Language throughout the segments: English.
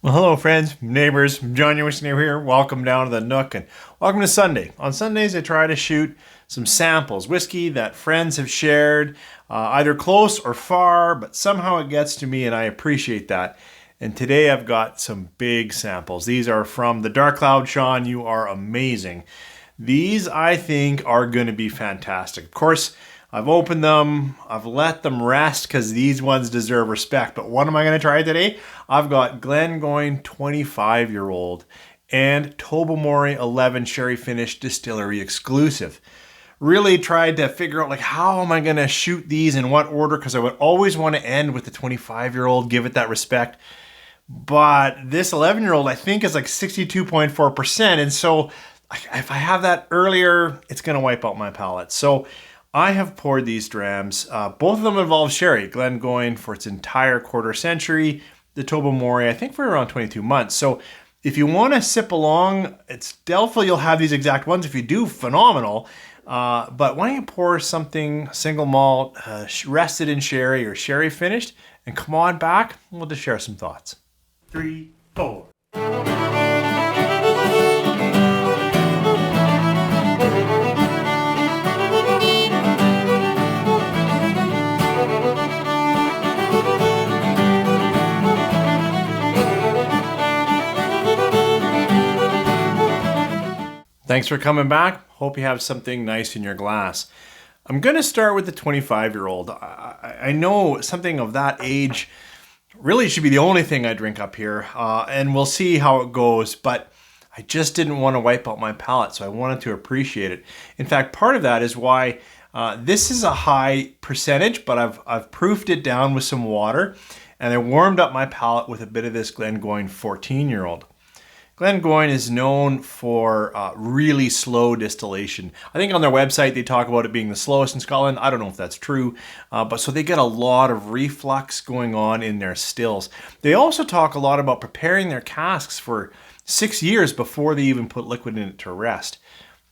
Well, hello, friends, neighbors. John, your Whisky neighbor here. Welcome down to the Nook and welcome to Sunday. On Sundays, I try to shoot some samples, whiskey that friends have shared, either close or far, but somehow it gets to me and I appreciate that. And today I've got some big samples. These are from the Dark Cloud. Sean, you are amazing. These, I think, are going to be fantastic. Of course, I've opened them, I've let them rest because these ones deserve respect. But what am I going to try today? I've got Glengoyne 25-year-old and Tobermory 11 Sherry Finish Distillery exclusive. Really tried to figure out how am I going to shoot these in what order, because I would always want to end with the 25-year-old, give it that respect. But this 11-year-old I think is 62.4%, and so if I have that earlier, it's going to wipe out my palate. So I have poured these drams. Both of them involve sherry. Glengoyne for its entire quarter century. The Tobermory, I think, for around 22 months. So if you want to sip along, it's doubtful you'll have these exact ones. If you do, phenomenal. But why don't you pour something single malt, rested in sherry or sherry finished, and come on back, and we'll just share some thoughts. 3, 4. Thanks for coming back. Hope you have something nice in your glass. I'm going to start with the 25-year-old. I know something of that age really should be the only thing I drink up here, and we'll see how it goes, but I just didn't want to wipe out my palate, so I wanted to appreciate it. In fact, part of that is why this is a high percentage, but I've proofed it down with some water, and I warmed up my palate with a bit of this Glengoyne 14-year-old. Glengoyne is known for really slow distillation. I think on their website they talk about it being the slowest in Scotland. I don't know if that's true, but so they get a lot of reflux going on in their stills. They also talk a lot about preparing their casks for 6 years before they even put liquid in it to rest.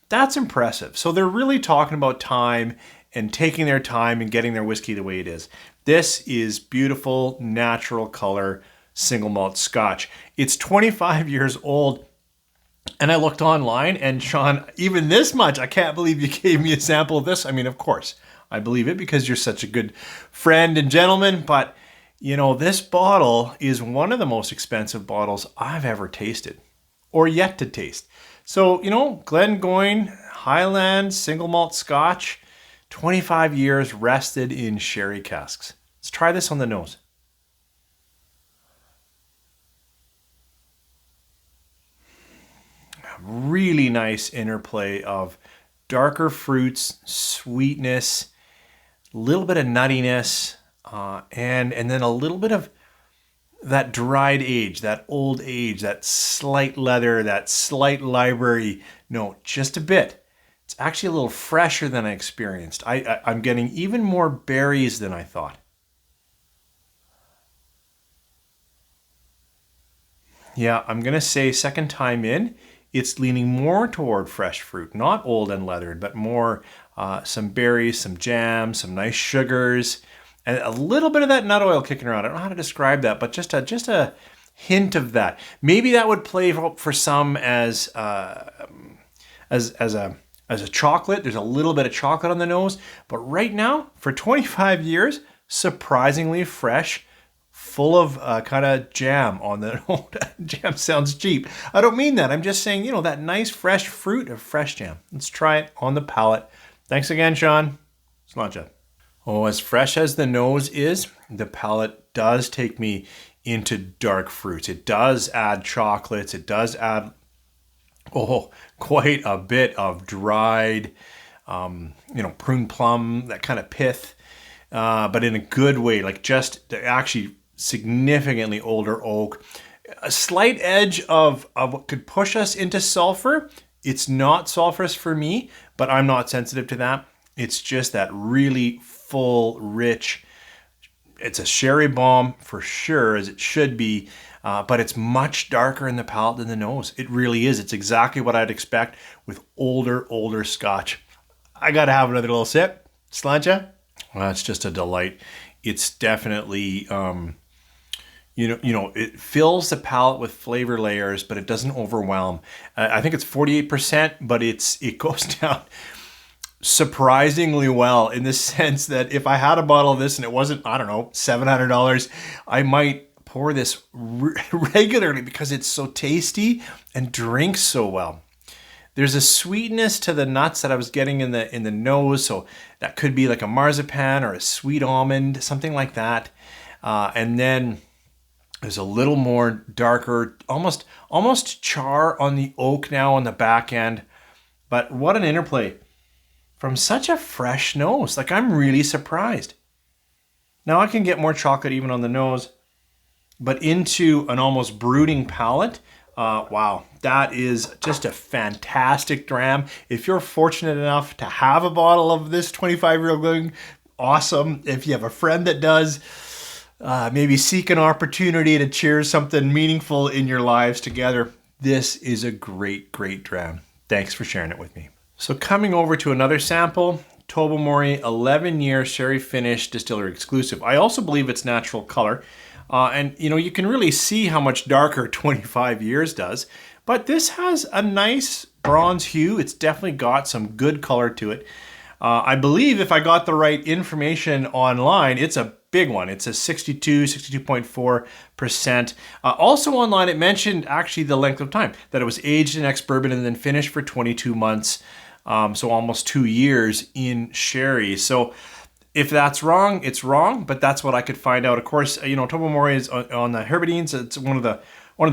That's impressive. So they're really talking about time and taking their time and getting their whiskey the way it is. This is beautiful, natural color, single malt Scotch. It's 25 years old, and I looked online, and Sean, even this much, I can't believe you gave me a sample of this. I mean, of course, I believe it because you're such a good friend and gentleman, but this bottle is one of the most expensive bottles I've ever tasted or yet to taste. So, Glengoyne, Highland, single malt Scotch, 25 years rested in sherry casks. Let's try this on the nose. Really nice interplay of darker fruits, sweetness, a little bit of nuttiness, and then a little bit of that dried age, that old age, that slight leather, that slight library note, just a bit. It's actually a little fresher than I experienced. I'm getting even more berries than I thought. Yeah, I'm going to say second time in, it's leaning more toward fresh fruit, not old and leathered, but more some berries, some jam, some nice sugars, and a little bit of that nut oil kicking around. I don't know how to describe that, but just a hint of that. Maybe that would play for some as a chocolate. There's a little bit of chocolate on the nose, but right now, for 25 years, surprisingly fresh, full of kind of jam on the jam sounds cheap. I don't mean that. I'm just saying, that nice fresh fruit of fresh jam. Let's try it on the palate. Thanks again, Sean. Sláinte. Oh, as fresh as the nose is, the palate does take me into dark fruits. It does add chocolates. It does add, quite a bit of dried, prune plum, that kind of pith, but in a good way, just actually significantly older oak. A slight edge of what could push us into sulfur. It's not sulfurous for me, but I'm not sensitive to that. It's just that really full, rich, it's a sherry bomb for sure, as it should be, but it's much darker in the palate than the nose. It really is. It's exactly what I'd expect with older Scotch. I got to have another little sip. Sláinte. Well, it's just a delight. It's definitely It fills the palate with flavor layers, but it doesn't overwhelm. I think it's 48%, but it goes down surprisingly well in the sense that if I had a bottle of this and it wasn't, I don't know, $700, I might pour this regularly because it's so tasty and drinks so well. There's a sweetness to the nuts that I was getting in the nose, so that could be like a marzipan or a sweet almond, something like that. And then there's a little more darker, almost char on the oak now on the back end. But what an interplay from such a fresh nose. Like, I'm really surprised. Now I can get more chocolate even on the nose, but into an almost brooding palate. Wow, that is just a fantastic dram. If you're fortunate enough to have a bottle of this 25-year-old Glengoyne, awesome. If you have a friend that does, maybe seek an opportunity to cheers something meaningful in your lives together, this is a great, great dram. Thanks for sharing it with me. So coming over to another sample, Tobermory 11-year sherry finish distillery exclusive. I also believe it's natural color. And you can really see how much darker 25 years does, but this has a nice bronze hue. It's definitely got some good color to it. I believe if I got the right information online, it's a big one. It's a 62.4%. Also online, it mentioned actually the length of time, that it was aged in ex-bourbon and then finished for 22 months. So almost 2 years in sherry. So if that's wrong, it's wrong, but that's what I could find out. Of course, Tobermory is on the Hebrides. It's one of the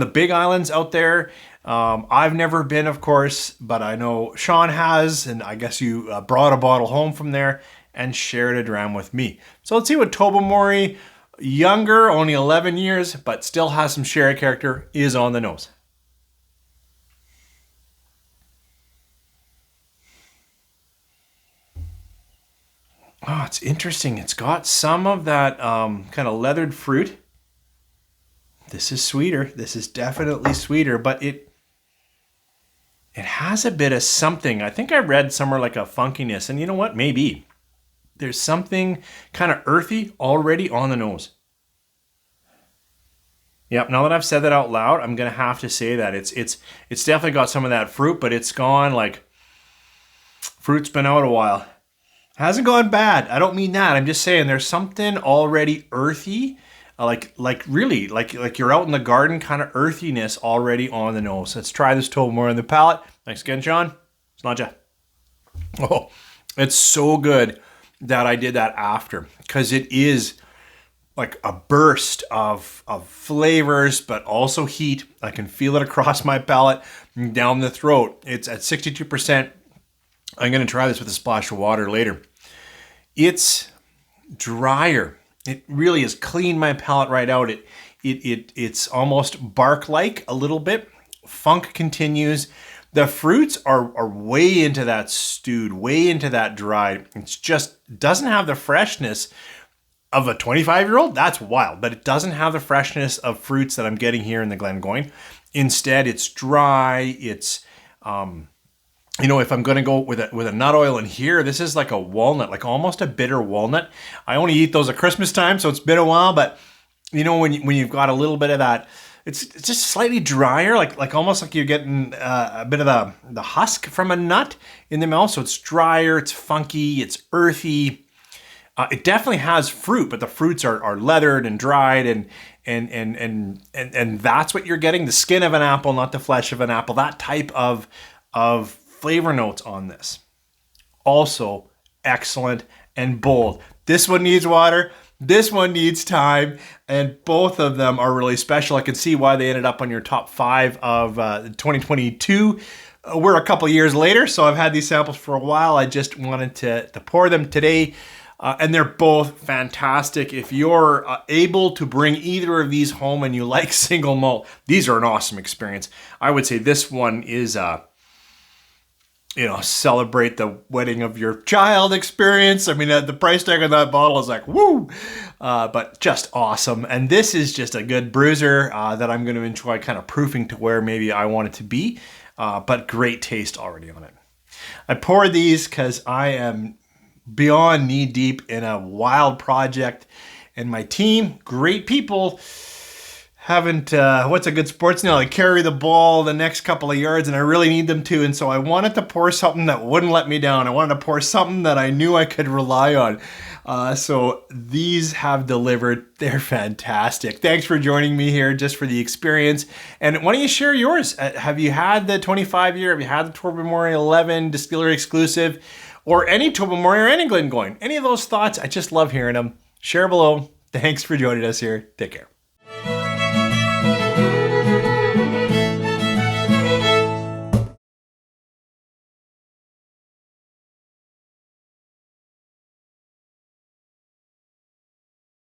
big islands out there. I've never been, of course, but I know Sean has, and I guess you brought a bottle home from there and shared a dram with me. So let's see what Tobermory, younger, only 11 years, but still has some sherry character, is on the nose. Oh, it's interesting. It's got some of that kind of leathered fruit. This is sweeter. This is definitely sweeter, but it has a bit of something. I think I read somewhere like a funkiness, and you know what? Maybe. There's something kind of earthy already on the nose. Yep, now that I've said that out loud, I'm going to have to say that. It's definitely got some of that fruit, but it's gone like fruit's been out a while. Hasn't gone bad. I don't mean that. I'm just saying there's something already earthy, like you're out in the garden kind of earthiness already on the nose. Let's try this Tobermory on the palate. Thanks again, Sean. Sláinte. Oh, it's so good that I did that after, because it is like a burst of flavors, but also heat. I can feel it across my palate and down the throat. It's at 62%. I'm going to try this with a splash of water later. It's drier. It really has cleaned my palate right out. It's almost bark-like a little bit. Funk continues. The fruits are way into that stewed, way into that dried. It's just doesn't have the freshness of a 25-year-old. That's wild, but it doesn't have the freshness of fruits that I'm getting here in the Glengoyne. Instead, it's dry. It's if I'm going to go with a nut oil in here, this is like a walnut, like almost a bitter walnut. I only eat those at Christmas time, so it's been a while. But when you've got a little bit of that, it's just slightly drier, like almost like you're getting a bit of the husk from a nut in the mouth. So it's drier, it's funky, it's earthy. It definitely has fruit, but the fruits are leathered and dried, and that's what you're getting. The skin of an apple, not the flesh of an apple. That type of flavor notes on this. Also excellent and bold. This one needs water. This one needs time, and both of them are really special. I can see why they ended up on your top 5 of 2022. We're a couple years later, so I've had these samples for a while. I just wanted to pour them today, and they're both fantastic. If you're able to bring either of these home and you like single malt, these are an awesome experience. I would say this one is celebrate the wedding of your child experience. I mean, the price tag on that bottle is like, woo, but just awesome. And this is just a good bruiser that I'm going to enjoy kind of proofing to where maybe I want it to be, but great taste already on it. I poured these because I am beyond knee deep in a wild project, and my team, great people, haven't, what's a good sports nail? I carry the ball the next couple of yards and I really need them to. And so I wanted to pour something that wouldn't let me down. I wanted to pour something that I knew I could rely on. So these have delivered. They're fantastic. Thanks for joining me here just for the experience. And why don't you share yours? Have you had the 25 year? Have you had the Tobermory 11 distillery exclusive? Or any Tobermory or any Glengoyne? Any of those thoughts? I just love hearing them. Share below. Thanks for joining us here. Take care.